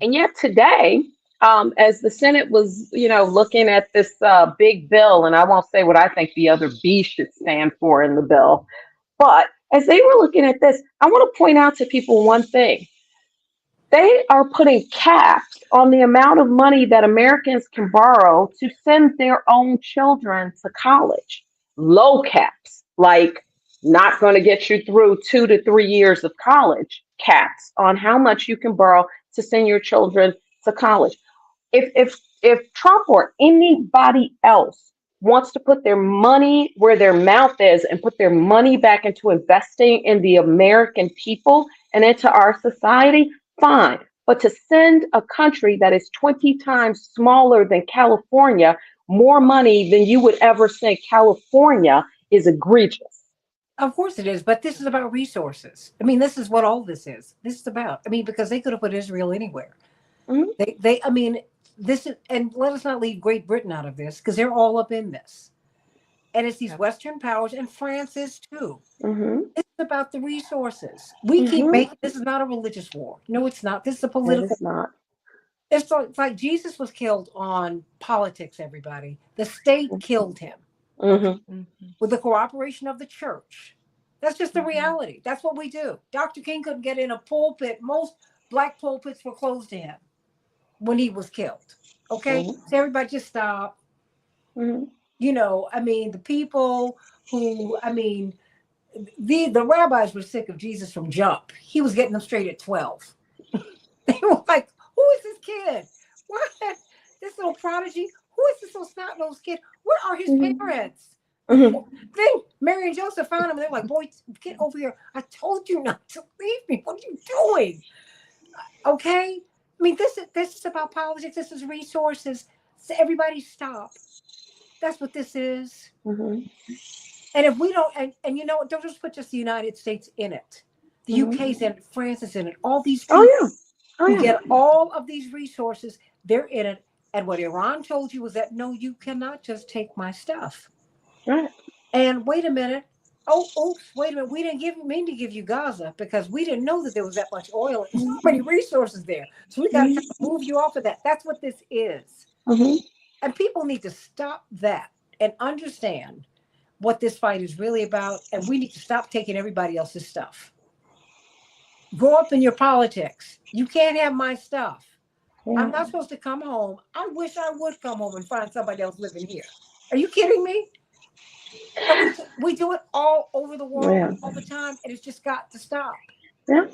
and yet today, as the Senate was, looking at this big bill, and I won't say what I think the other B should stand for in the bill, but as they were looking at this, I want to point out to people one thing. They are putting caps on the amount of money that Americans can borrow to send their own children to college. Low caps, like not going to get you through 2 to 3 years of college, caps on how much you can borrow to send your children to college. If Trump or anybody else wants to put their money where their mouth is and put their money back into investing in the American people and into our society, fine. But to send a country that is 20 times smaller than California more money than you would ever send California is egregious. Of course it is, but this is about resources. I mean, this is what all this is. This is about. I mean, because they could have put Israel anywhere. Mhm. I mean, this is, and let us not leave Great Britain out of this because they're all up in this. And it's these Western powers, and France is too. Mhm. It's about the resources. We keep Mhm. making this is not a religious war. No, it's not. This is a It political. is not. It's like Jesus was killed on politics. Everybody, the state killed him. Okay, Mhm. with the cooperation of the church. That's just the Mhm. reality. That's what we do. Dr. King couldn't get in a pulpit. Most black pulpits were closed to him when he was killed. Okay, Mhm. so everybody just stop. Mhm. I mean, the people who, I mean, the rabbis were sick of Jesus from jump. He was getting them straight at 12. They were like, "Who is this kid? What? This little prodigy? Who is this little snot-nosed kid? What are his Mhm. parents?" Mhm. Then Mary and Joseph found him. They're like, "Boy, get over here! I told you not to leave me. What are you doing?" Okay. I mean, this is about politics. This is resources. So everybody stop. That's what this is. Mhm. And if we don't, and don't just put just the United States in it. The Mhm. UK's in it, France is in it. All these Oh people yeah. Oh who yeah. get all of these resources, they're in it. And what Iran told you was that no, you cannot just take my stuff. Right. And wait a minute. Oh, oops, wait a minute. We didn't mean to give you Gaza because we didn't know that there was that much oil and so many resources there. So we got to kind of move you off of that. That's what this is. Mhm. And people need to stop that and understand what this fight is really about. And we need to stop taking everybody else's stuff. Grow up in your politics. You can't have my stuff. I'm Yeah. not supposed to come home. I wish I would come home and find somebody else living here. Are you kidding me? And we do it all over the world Yeah. all the time, and it's just got to stop. Yeah.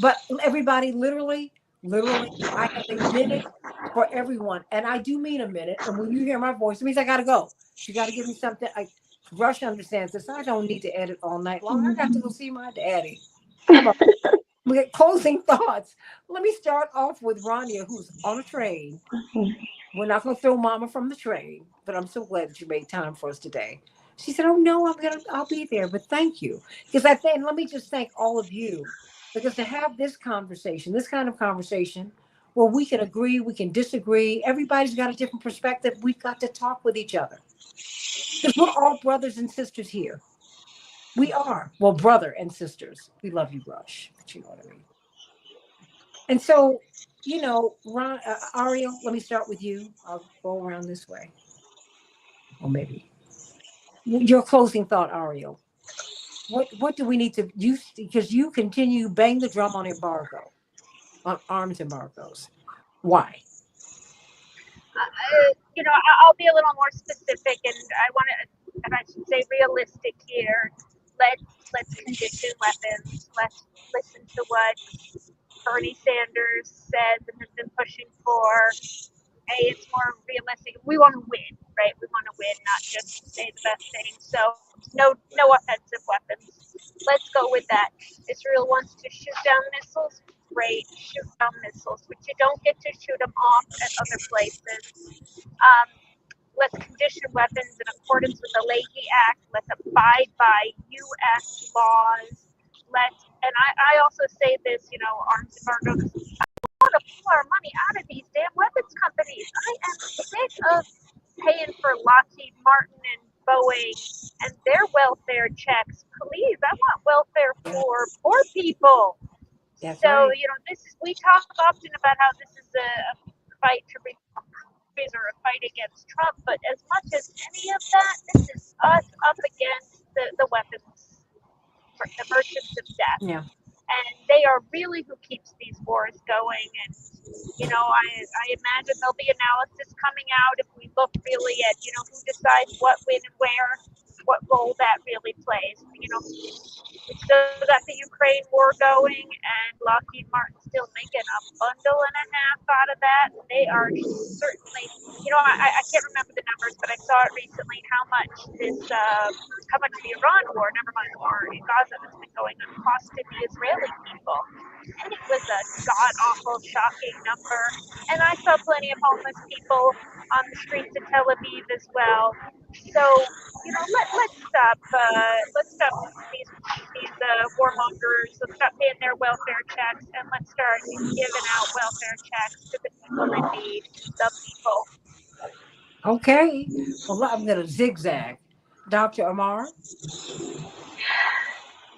But everybody, literally, I have a minute for everyone, and I do mean a minute. And when you hear my voice, it means I gotta go. You got to give me something. Rush understands this. I don't need to edit all night long. I got to go see my daddy. How about we get closing thoughts? Let me start off with Rania, who's on a train. We're not going to throw Mama from the train, but I'm so glad that you made time for us today. She said, "Oh no, I'll be there, but thank you." Because I think, let me just thank all of you, because to have this conversation, this kind of conversation, where we can agree, we can disagree. Everybody's got a different perspective. We've got to talk with each other because we're all brothers and sisters here. We are. Well, brother and sisters. We love you, Rush, but you know what I mean. And so, Ron, Ariel, let me start with you. I'll go around this way. Or maybe your closing thought, Ariel. What do we need to use? Because you continue bang the drum on embargo, on arms embargoes. Why? I'll be a little more specific, and I should say realistic here. Let's condition weapons. Let's listen to what Bernie Sanders says and has been pushing for. It's more realistic. We want to win, right? We want to win, not just say the best thing. So no offensive weapons. Let's go with that. Israel wants to shoot down missiles. Great, shoot down missiles, but you don't get to shoot them off at other places. Let's condition weapons in accordance with the Leahy Act. Let's abide by U.S. laws. And I also say this, arms embargo. Want to pull our money out of these damn weapons companies. I am sick of paying for Lockheed Martin and going and their welfare checks. Please, I want welfare for poor people. That's So, right. we talk often about how this is a fight to reform prisons or a fight against Trump, but as much as any of that, this is us up against the weapons, the merchants of death. Yeah. And they are really who keeps these wars going. And I imagine there'll be analysis coming out if we look really at who decides what, when, and where, what role that really plays. We still got the Ukraine war going, and Lockheed Martin's still making a bundle and a half out of that. They are certainly, I can't remember the numbers, but I saw it recently how much the Iran war, never mind the war in Gaza that's been going on, costed the Israeli people. And it was a god awful, shocking number. And I saw plenty of homeless people on the streets of Tel Aviv as well. So let's stop these warmongers. Let's stop paying their welfare checks, and let's start giving out welfare checks to the people in need, the people. Okay. Well, I'm going to zigzag. Dr. Amar?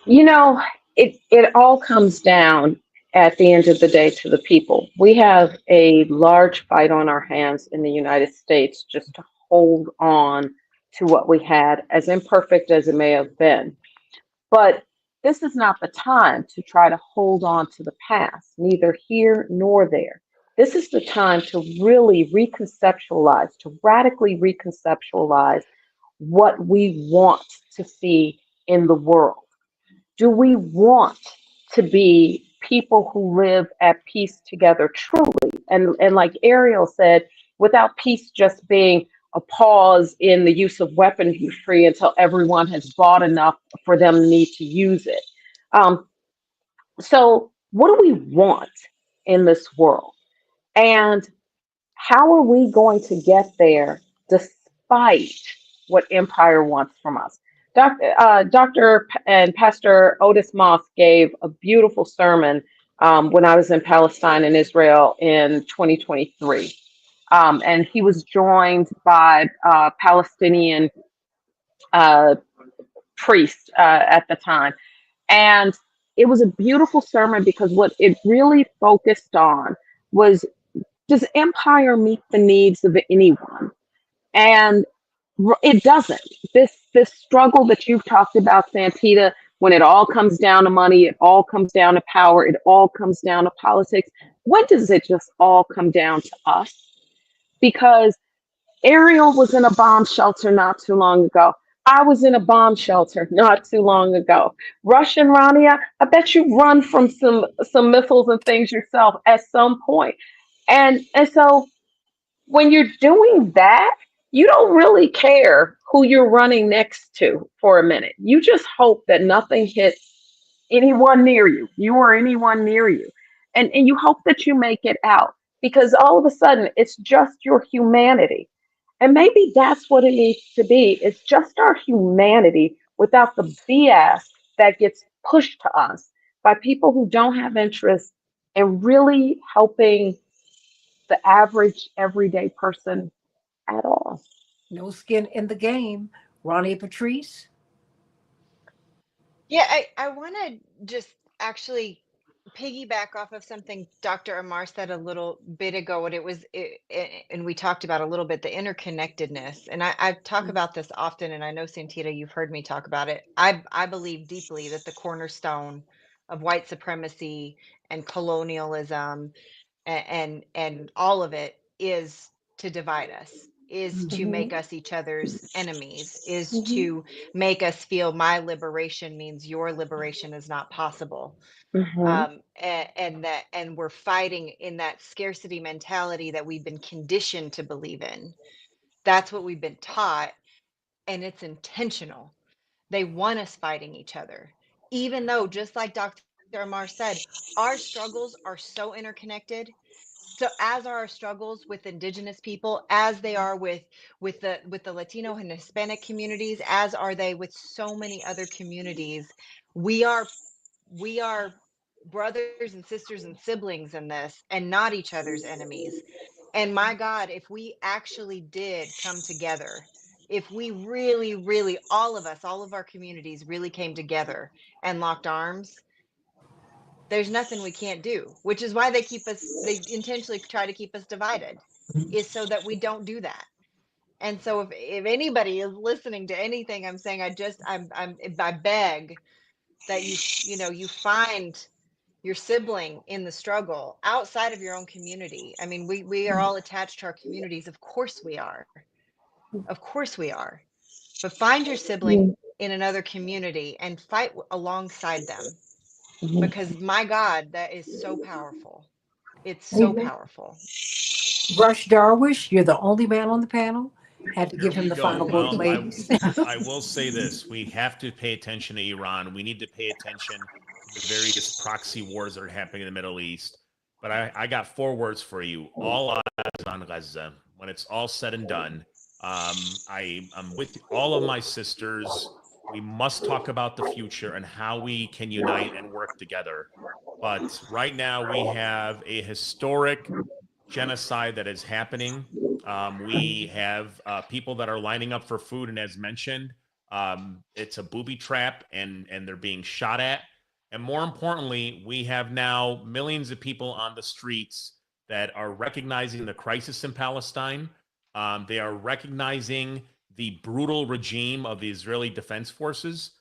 You know, it all comes down at the end of the day to the people. We have a large fight on our hands in the United States just to hold on to what we had, as imperfect as it may have been. But this is not the time to try to hold on to the past, neither here nor there. This is the time to really reconceptualize, to radically reconceptualize what we want to see in the world. Do we want to be people who live at peace together truly? And like Ariel said, without peace just being a pause in the use of weaponry until everyone has bought enough for them to need to use it. Um, so, what do we want in this world? And how are we going to get there despite what empire wants from us? Dr. and Pastor Otis Moss gave a beautiful sermon when I was in Palestine and Israel in 2023. And he was joined by Palestinian uh, priests at the time. And it was a beautiful sermon because what it really focused on was, does empire meet the needs of anyone? And it doesn't. This struggle that you've talked about, Santita, when it all comes down to money, it all comes down to power, it all comes down to politics. When does it just all come down to us? Because Ariel was in a bomb shelter not too long ago. I was in a bomb shelter not too long ago. Russian Rania, I bet you run from some missiles and things yourself at some point. And so when you're doing that, you don't really care who you're running next to for a minute. You just hope that nothing hits anyone near you, you or anyone near you. And you hope that you make it out because all of a sudden it's just your humanity. And maybe that's what it needs to be. It's just our humanity without the BS that gets pushed to us by people who don't have interest in really helping the average everyday person at all. No skin in the game. Ronnie Patrice? Yeah, I want to just actually piggyback off of something Dr. Amar said a little bit ago, and and we talked about a little bit the interconnectedness. And I talk about this often, and I know Santita, you've heard me talk about it. I believe deeply that the cornerstone of white supremacy and colonialism and all of it is to divide us, is to make Mhm, us each other's enemies, is mhm, to make us feel my liberation means your liberation is not possible. mhm, And we're fighting in that scarcity mentality that we've been conditioned to believe in. That's what we've been taught, and it's intentional. They want us fighting each other, even though, just like Dr. Amar said, our struggles are so interconnected. So as are our struggles with indigenous people, as they are with the Latino and Hispanic communities, as are they with so many other communities, we are brothers and sisters and siblings in this and not each other's enemies. And my God, if we actually did come together, if we really, really, all of us, all of our communities really came together and locked arms, there's nothing we can't do, which is why they intentionally try to keep us divided, is so that we don't do that. And so if anybody is listening to anything I'm saying, I beg that you find your sibling in the struggle outside of your own community. I mean, we are all attached to our communities. Of course we are. Of course we are. But find your sibling in another community and fight alongside them. Because my God, that is so powerful. It's so powerful. Rush Darwish, you're the only man on the panel. Had to give Here him we the go. final word, Well, ladies. I will say this. We have to pay attention to Iran. We need to pay attention to the various proxy wars that are happening in the Middle East. But I got 4 words for you. All eyes on Gaza. When it's all said and done, I'm with all of my sisters. We must talk about the future and how we can unite and work together. But right now we have a historic genocide that is happening. We have people that are lining up for food, and as mentioned, it's a booby trap, and they're being shot at. And more importantly, we have now millions of people on the streets that are recognizing the crisis in Palestine. They are recognizing the brutal regime of the Israeli Defense Forces.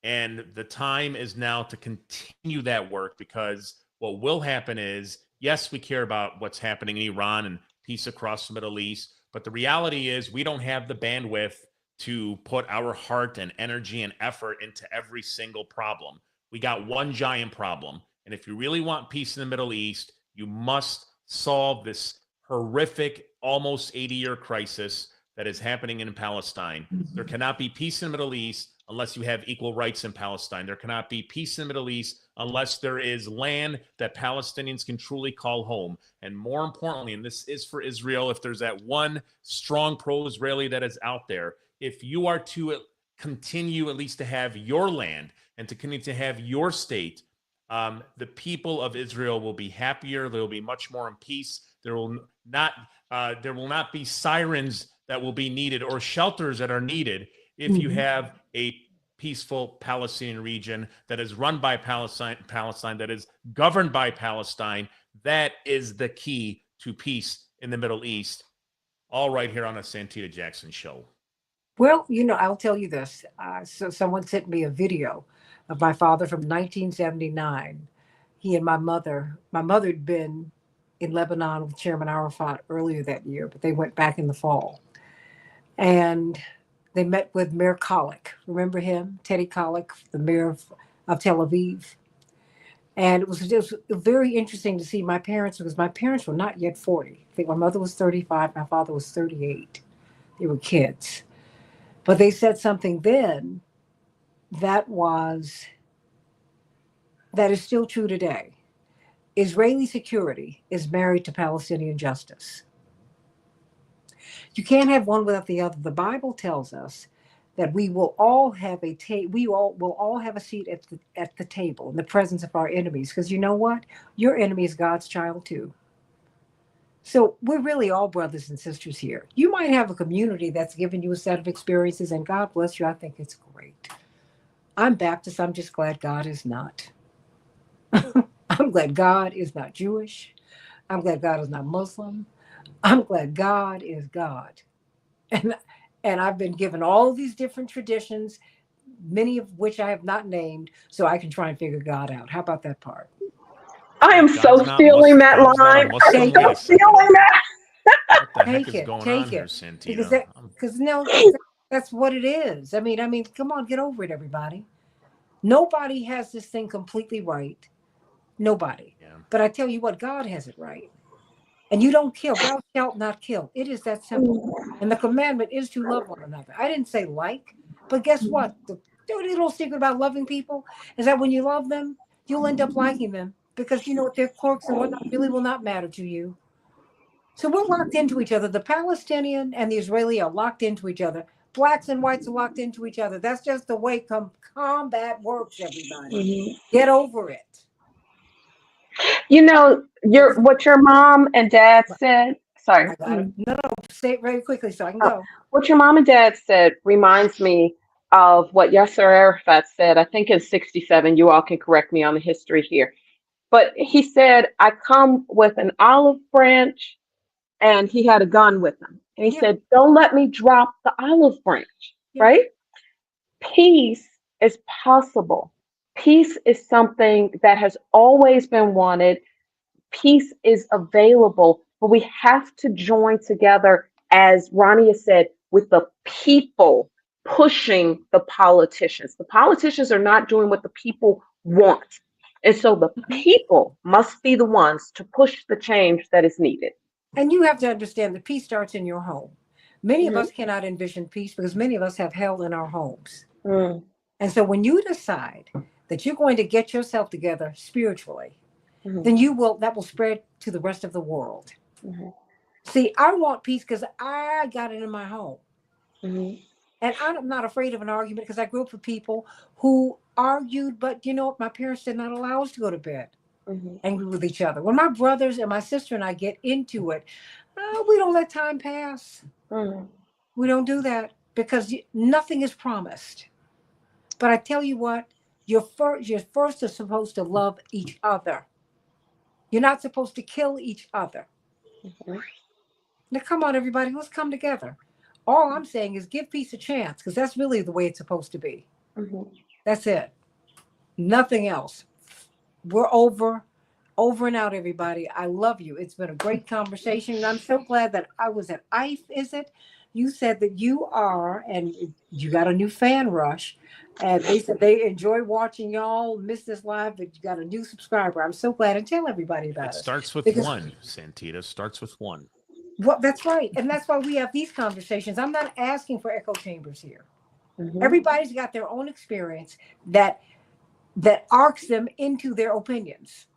And the time is now to continue that work, because what will happen is, yes, we care about what's happening in Iran and peace across the Middle East, but the reality is we don't have the bandwidth to put our heart and energy and effort into every single problem. We got one giant problem. And if you really want peace in the Middle East, you must solve this horrific, almost 80-year crisis that is happening in Palestine. There cannot be peace in the Middle East unless you have equal rights in Palestine. There cannot be peace in the Middle East unless there is land that Palestinians can truly call home. And more importantly, and this is for Israel, if there's that one strong pro-Israeli that is out there, if you are to continue at least to have your land and to continue to have your state, the people of Israel will be happier. They will be much more in peace. There will not be sirens that will be needed or shelters that are needed if you have a peaceful Palestinian region that is run by Palestine, that is governed by Palestine. That is the key to peace in the Middle East. All right here on the Santita Jackson Show. Well, I'll tell you this. So someone sent me a video of my father from 1979. He and my mother had been in Lebanon with Chairman Arafat earlier that year, but they went back in the fall. And they met with Mayor Khalek. Remember him? Teddy Khalek, the mayor of Tel Aviv. And it was just very interesting to see my parents, because my parents were not yet 40. I think my mother was 35, my father was 38. They were kids. But they said something then that is still true today. Israeli security is married to Palestinian justice. You can't have one without the other. The Bible tells us that we will all have a seat at the table in the presence of our enemies. Because you know what? Your enemy is God's child too. So we're really all brothers and sisters here. You might have a community that's given you a set of experiences, and God bless you. I think it's great. I'm Baptist. I'm just glad God is not. I'm glad God is not Jewish. I'm glad God is not Muslim. I'm glad God is God. And I've been given all these different traditions, many of which I have not named, so I can try and figure God out. How about that part? I am so feeling that line. I'm so feeling that. What the heck is going on here, Santita? Because that's what it is. I mean, come on, get over it, everybody. Nobody has this thing completely right. Nobody. Yeah. But I tell you what, God has it right. And you don't kill. Thou shalt not kill. It is that simple. And the commandment is to love one another. I didn't say like, but guess what? The dirty little secret about loving people is that when you love them, you'll end up liking them, because you know what, their quirks and whatnot really will not matter to you. So we're locked into each other. The Palestinian and the Israeli are locked into each other. Blacks and whites are locked into each other. That's just the way combat works, everybody. Get over it. What your mom and dad said Sorry. I got it. No, say it very quickly so I can Oh, go. what your mom and dad said reminds me of what Yasser Arafat said, I think in 67. You all can correct me on the history here. But he said, I come with an olive branch, and he had a gun with him. And he Yeah, said, don't let me drop the olive branch, yeah. right? Peace is possible. Peace is something that has always been wanted. Peace is available, but we have to join together, as Ronnie has said, with the people pushing the politicians. The politicians are not doing what the people want. And so the Mhm. people must be the ones to push the change that is needed. And you have to understand that peace starts in your home. Many of Mhm, us cannot envision peace because many of us have hell in our homes. mm, And so when you decide that you're going to get yourself together spiritually, mhm, then that will spread to the rest of the world. mhm, See, I want peace because I got it in my home. mhm, And I'm not afraid of an argument because I grew up with people who argued, but you know what? My parents did not allow us to go to bed mhm, angry with each other. When my brothers and my sister and I get into it, we don't let time pass. mhm, We don't do that because nothing is promised. But I tell you what, you're first are supposed to love each other. You're not supposed to kill each other. mhm, Now, come on, everybody, let's come together. All I'm saying is give peace a chance because that's really the way it's supposed to be. mhm. That's it. Nothing else. We're over and out, everybody. I love you. It's been a great conversation. And I'm so glad that I was at IFE, is it? You said that you are, and you got a new fan rush. And they said they enjoy watching y'all, miss this live, but you got a new subscriber. I'm so glad, and tell everybody It about us. starts with Because one, Santita. Starts with one. well, that's right. And that's why we have these conversations. I'm not asking for echo chambers here. Mhm. Everybody's got their own experience that arcs them into their opinions.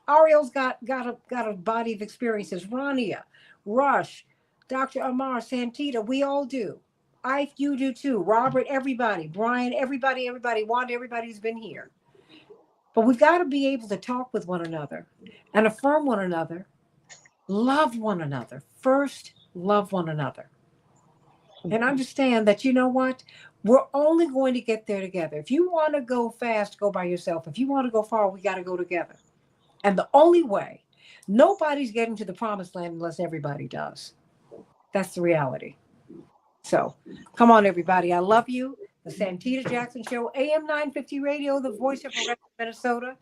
Ariel's got a body of experiences. Rania, Rush, Dr. Amar, Santita, we all do. You do too. Robert, everybody. Brian, everybody. Wanda, everybody who's been here. But we've got to be able to talk with one another and affirm one another, love one another. First, love one another. And understand that, you know what? We're only going to get there together. If you want to go fast, go by yourself. If you want to go far, we got to go together. And the only way, nobody's getting to the promised land unless everybody does. That's the reality. So come on, everybody. I love you. The Santita Jackson Show, AM 950 Radio, the voice of Progressive Minnesota.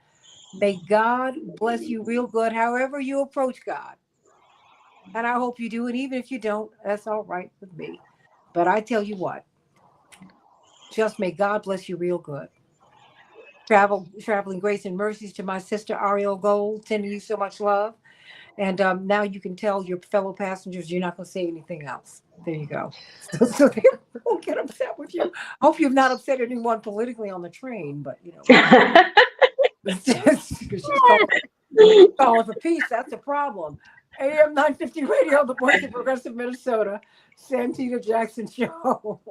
May God bless you real good, however you approach God. And I hope you do. And even if you don't, that's all right with me. But I tell you what, just may God bless you real good. Traveling grace and mercies to my sister Ariel Gold, sending you so much love. And now you can tell your fellow passengers you're not going to say anything else. There you go. So they won't get upset with you. Hope you've not upset anyone politically on the train, but you know, she's calling for peace. That's a problem. AM 950 Radio, the voice of Progressive Minnesota, Santita Jackson Show.